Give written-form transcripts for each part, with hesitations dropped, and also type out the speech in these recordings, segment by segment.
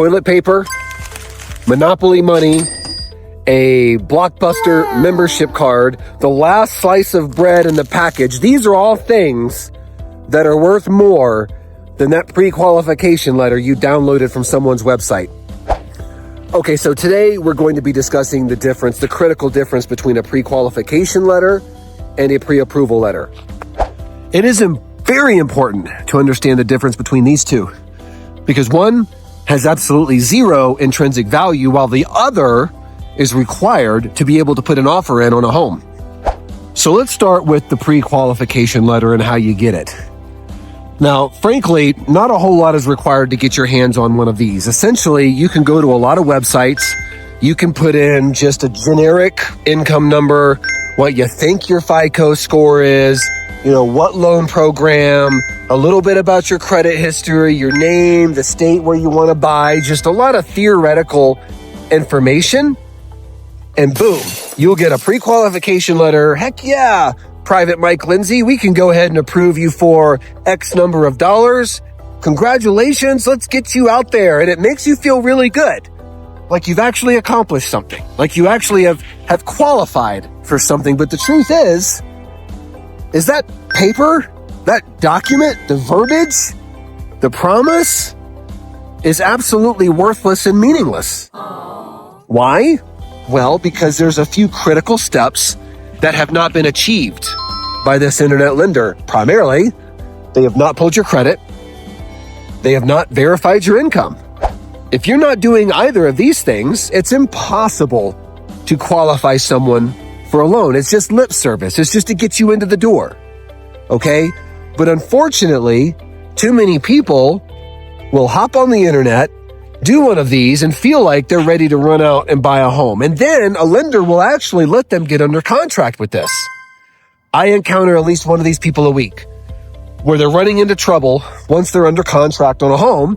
toilet paper, Monopoly money, a Blockbuster membership card, the last slice of bread in the package. These are all things that are worth more than that pre-qualification letter you downloaded from someone's website. Okay, so today we're going to be discussing the critical difference between a pre-qualification letter and a pre-approval letter. It is very important to understand the difference between these two, because one has absolutely zero intrinsic value, while the other is required to be able to put an offer in on a home. So let's start with the pre-qualification letter and how you get it. Now, frankly, not a whole lot is required to get your hands on one of these. Essentially, you can go to a lot of websites. You can put in just a generic income number, what you think your FICO score is, what loan program, a little bit about your credit history, your name, the state where you want to buy, just a lot of theoretical information. And boom, you'll get a pre-qualification letter. Heck yeah, Private Mike Lindsay, we can go ahead and approve you for X number of dollars. Congratulations, let's get you out there. And it makes you feel really good, like you've actually accomplished something, like you actually have qualified for something. But the truth is that paper, that document, the verbiage, the promise is absolutely worthless and meaningless. Why? Well, because there's a few critical steps that have not been achieved by this internet lender. Primarily, they have not pulled your credit. They have not verified your income. If you're not doing either of these things, it's impossible to qualify someone for a loan. It's just lip service. It's just to get you into the door. Okay? But unfortunately, too many people will hop on the internet, do one of these, and feel like they're ready to run out and buy a home. And then a lender will actually let them get under contract with this. I encounter at least one of these people a week where they're running into trouble once they're under contract on a home.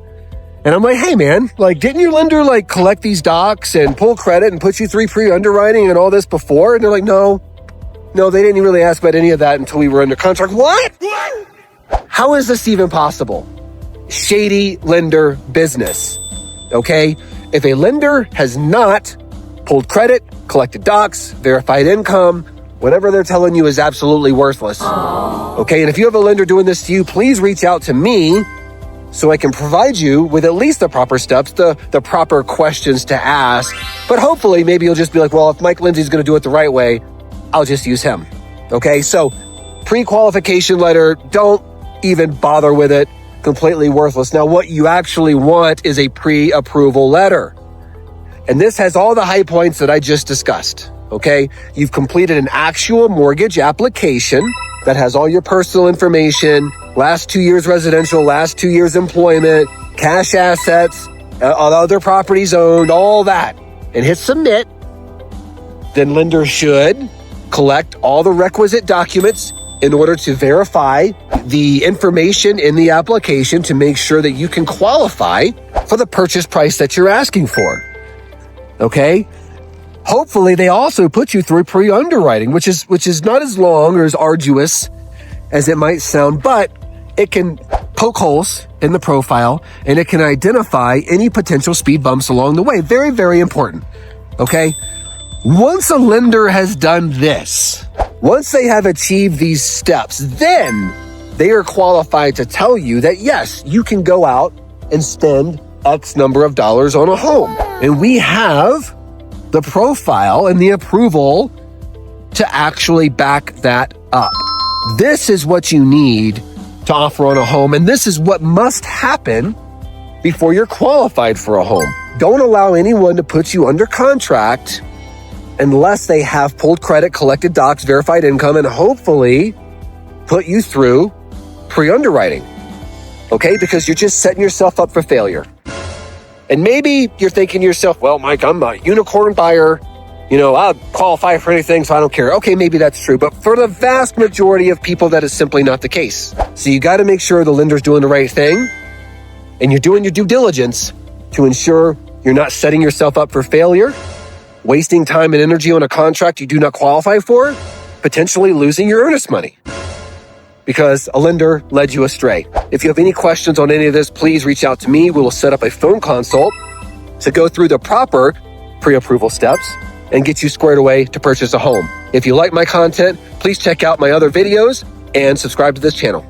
And I'm like, hey man, didn't your lender collect these docs and pull credit and put you through pre-underwriting and all this before? And they're like, no, they didn't really ask about any of that until we were under contract. What? How is this even possible? Shady lender business. Okay? If a lender has not pulled credit, collected docs, verified income, whatever they're telling you is absolutely worthless. Okay? And if you have a lender doing this to you, please reach out to me so I can provide you with at least the proper steps, the proper questions to ask. But hopefully, maybe you'll just be like, well, if Mike Lindsay's going to do it the right way, I'll just use him. Okay? So pre-qualification letter, don't even bother with it. Completely worthless. Now, what you actually want is a pre-approval letter. And this has all the high points that I just discussed. Okay? You've completed an actual mortgage application that has all your personal information, last 2 years residential, last 2 years employment, cash assets, other properties owned, all that, and hit submit. Then lender should collect all the requisite documents in order to verify the information in the application to make sure that you can qualify for the purchase price that you're asking for. Okay? Hopefully, they also put you through pre-underwriting, which is not as long or as arduous as it might sound, but it can poke holes in the profile and it can identify any potential speed bumps along the way. Very, very important. Okay? Once a lender has done this, once they have achieved these steps, then they are qualified to tell you that, yes, you can go out and spend X number of dollars on a home. And we have the profile and the approval to actually back that up. This is what you need to offer on a home, and this is what must happen before you're qualified for a home. Don't allow anyone to put you under contract unless they have pulled credit, collected docs, verified income, and hopefully put you through pre-underwriting. Okay? Because you're just setting yourself up for failure. And maybe you're thinking to yourself, well, Mike, I'm a unicorn buyer. I'll qualify for anything, so I don't care. Okay, maybe that's true. But for the vast majority of people, that is simply not the case. So you got to make sure the lender's doing the right thing and you're doing your due diligence to ensure you're not setting yourself up for failure, wasting time and energy on a contract you do not qualify for, potentially losing your earnest money because a lender led you astray. If you have any questions on any of this, please reach out to me. We will set up a phone consult to go through the proper pre-approval steps and get you squared away to purchase a home. If you like my content, please check out my other videos and subscribe to this channel.